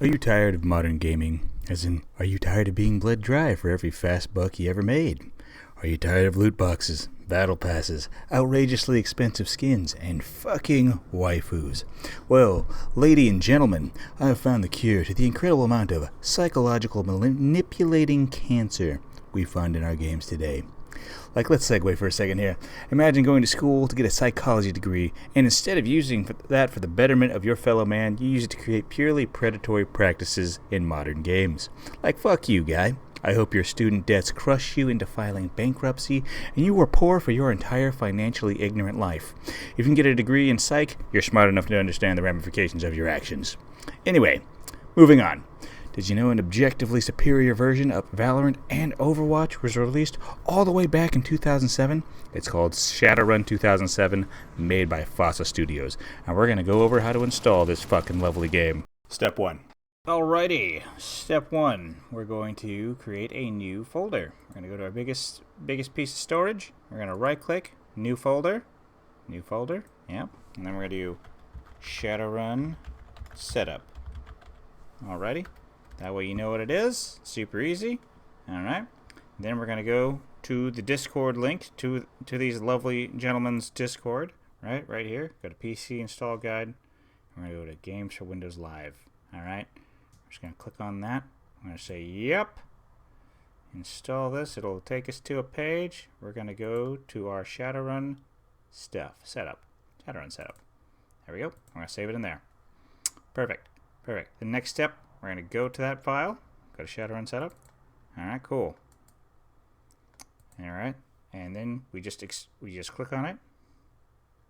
Are you tired of modern gaming? As in, are you tired of being bled dry for every fast buck you ever made? Are you tired of loot boxes, battle passes, outrageously expensive skins, and fucking waifus? Well, lady and gentlemen, I have found the cure to the incredible amount of psychological manipulating cancer we find in our games today. Like, let's segue for a second here. Imagine going to school to get a psychology degree, and instead of using that for the betterment of your fellow man, you use it to create purely predatory practices in modern games. Like, fuck you, guy. I hope your student debts crush you into filing bankruptcy, and you were poor for your entire financially ignorant life. If you can get a degree in psych, you're smart enough to understand the ramifications of your actions. Anyway, moving on. Did you know an objectively superior version of Valorant and Overwatch was released all the way back in 2007? It's called Shadowrun 2007, made by Fossa Studios. And we're going to go over how to install this fucking lovely game. Step 1. Alrighty, Step 1. We're going to create a new folder. We're going to go to our biggest piece of storage. We're going to right-click, New Folder. New Folder, yep. And then we're going to do Shadowrun Setup. Alrighty. That way you know what it is. Super easy. Alright. Then we're going to go to the Discord link to these lovely gentlemen's Discord. Right here. Go to PC Install Guide. We're going to go to Games for Windows Live. Alright. I'm just going to click on that. I'm going to say, yep. Install this. It'll take us to a page. We're going to go to our Shadowrun setup. Shadowrun setup. There we go. I'm going to save it in there. Perfect. The next step, we're going to go to that file, go to Shadowrun Setup. Alright, cool. Alright, and then we just click on it.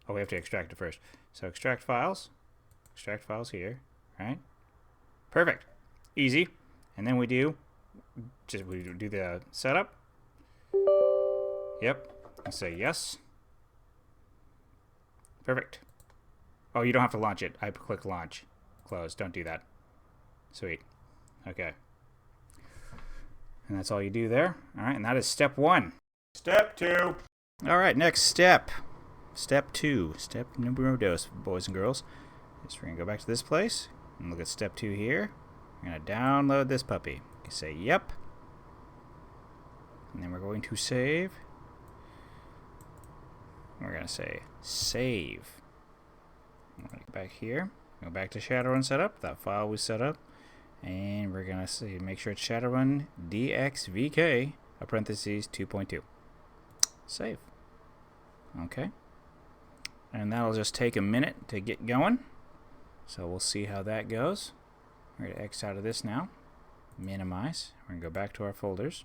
Oh, we have to extract it first. So extract files here, right? Perfect. Easy. And then we do the setup. Yep. And say yes. Perfect. Oh, you don't have to launch it. I click launch. Close. Don't do that. Sweet. Okay. And that's all you do there. Alright, and that is step 1. Step 2. Alright, next step. Step 2. Step numero dos, boys and girls. We're going to go back to this place and look at step 2 here. We're going to download this puppy. You say yep. And then we're going to save. We're going to say save. I'm going to go back here. Go back to Shadowrun Setup, that file we set up. And we're going to see, make sure it's Shadowrun DXVK, parentheses 2.2. Save. Okay. And that'll just take a minute to get going. So we'll see how that goes. We're going to X out of this now. Minimize. We're going to go back to our folders.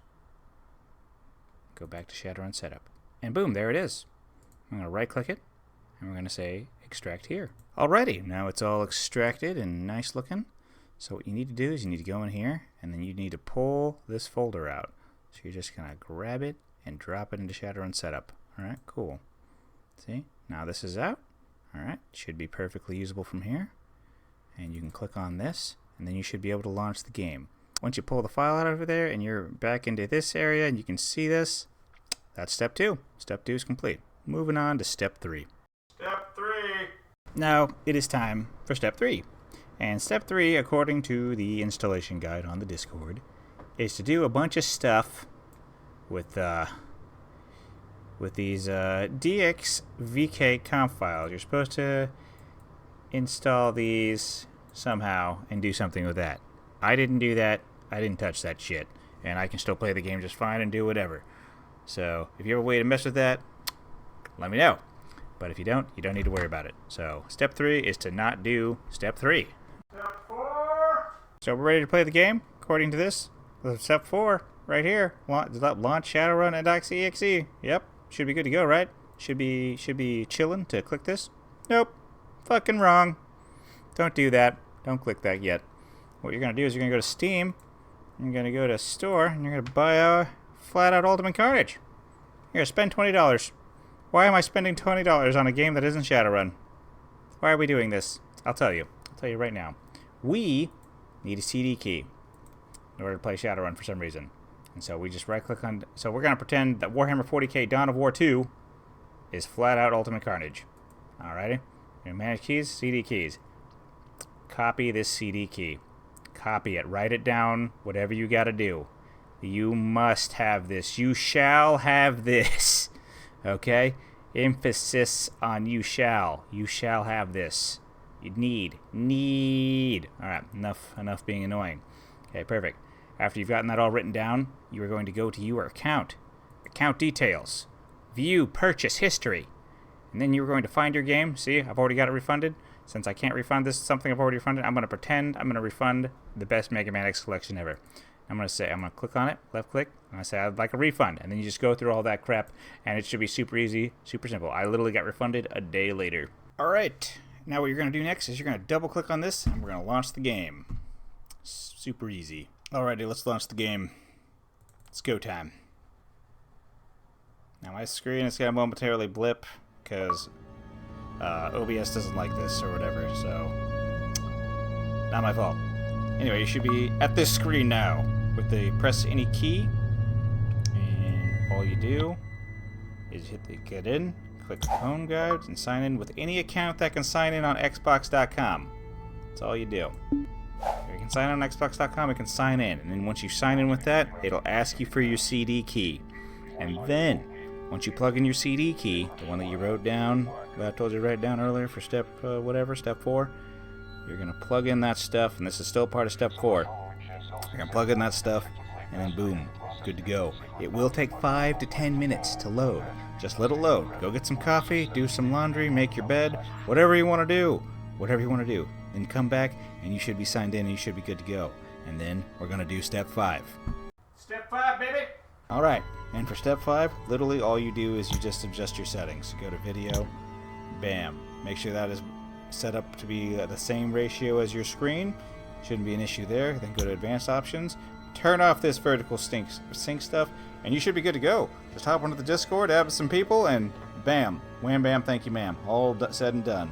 Go back to Shadowrun Setup. And boom, there it is. I'm going to right click it. And we're going to say extract here. Alrighty, now it's all extracted and nice looking. So what you need to do is you need to go in here and then you need to pull this folder out. So you're just going to grab it and drop it into Shadowrun Setup. Alright, cool. See, now this is out. Alright, should be perfectly usable from here. And you can click on this and then you should be able to launch the game. Once you pull the file out over there and you're back into this area and you can see this, that's step 2. Step 2 is complete. Moving on to step 3. Step 3. Now, it is time for step 3. And step 3, according to the installation guide on the Discord, is to do a bunch of stuff with these DXVK conf files. You're supposed to install these somehow and do something with that. I didn't do that. I didn't touch that shit. And I can still play the game just fine and do whatever. So, if you have a way to mess with that, let me know. But if you don't need to worry about it. So, step 3 is to not do step 3. Step 4! So, we're ready to play the game, according to this. Step 4, right here. Launch Shadowrun and .exe. Yep, should be good to go, right? Should be chillin' to click this. Nope, fucking wrong. Don't do that. Don't click that yet. What you're going to do is you're going to go to Steam. You're going to go to Store, and you're going to buy Flat Out Ultimate Carnage. You're going to spend $20. Why am I spending $20 on a game that isn't Shadowrun? Why are we doing this? I'll tell you. I'll tell you right now. We need a CD key in order to play Shadowrun for some reason. And so we just right-click on... So we're going to pretend that Warhammer 40k Dawn of War 2 is Flat Out Ultimate Carnage. Alrighty? Manage keys, CD keys. Copy this CD key. Copy it. Write it down. Whatever you got to do. You must have this. You shall have this. Okay? Emphasis on you shall. You shall have this. You need. All right, enough being annoying. Okay, perfect. After you've gotten that all written down, you are going to go to your account details, view purchase history, and then you're going to find your game. See, I've already got it refunded. Since I can't refund this something I've already refunded, I'm going to pretend I'm going to refund the best Mega Man X collection ever. I'm going to click on it, left click, and I say I'd like a refund, and then you just go through all that crap, and it should be super easy, super simple. I literally got refunded a day later. All right, now what you're going to do next is you're going to double click on this, and we're going to launch the game. Super easy. Alrighty, let's launch the game. It's go time. Now my screen is going to momentarily blip because OBS doesn't like this or whatever, so not my fault. Anyway, you should be at this screen now with the press any key, and all you do is hit the get in, click home guides, and sign in with any account that can sign in on Xbox.com. That's all you do. You can sign in on Xbox.com, it can sign in, and then once you sign in with that, it'll ask you for your CD key. And then, once you plug in your CD key, the one that you wrote down, that I told you to write down earlier for step 4, you're going to plug in that stuff, and this is still part of step 4. You're going to plug in that stuff, and then boom, good to go. It will take 5 to 10 minutes to load. Just let it load. Go get some coffee, do some laundry, make your bed, whatever you want to do. Whatever you want to do. Then come back, and you should be signed in, and you should be good to go. And then we're going to do step 5. Step 5, baby! Alright, and for step 5, literally all you do is you just adjust your settings. Go to video, bam. Make sure that is set up to be the same ratio as your screen. Shouldn't be an issue there. Then go to advanced options. Turn off this vertical sync stuff, and you should be good to go. Just hop onto the Discord, add some people, and bam. Wham bam, thank you ma'am. All said and done.